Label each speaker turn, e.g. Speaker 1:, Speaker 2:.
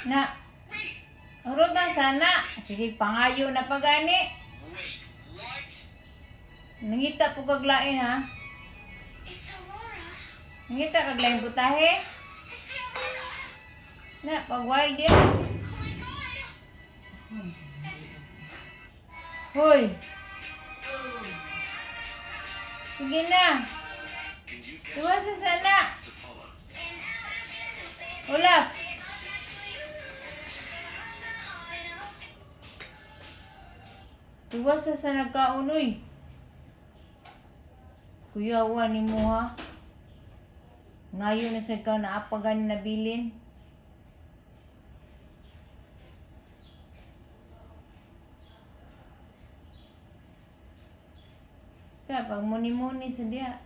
Speaker 1: Na, urot na sana. Sige, pangayo na pagani. Nangita po kaglain ha. Nangita kaglain putahe. Na, pag wild yan. Hoy. Sige na. Iwas sa sana. Olaf. Iwas sa sana kaunoy. Kuyawa ni mo ha. Ngayon na sa ikaw na apagan na bilin. Kaya pag muni-muni sa diya.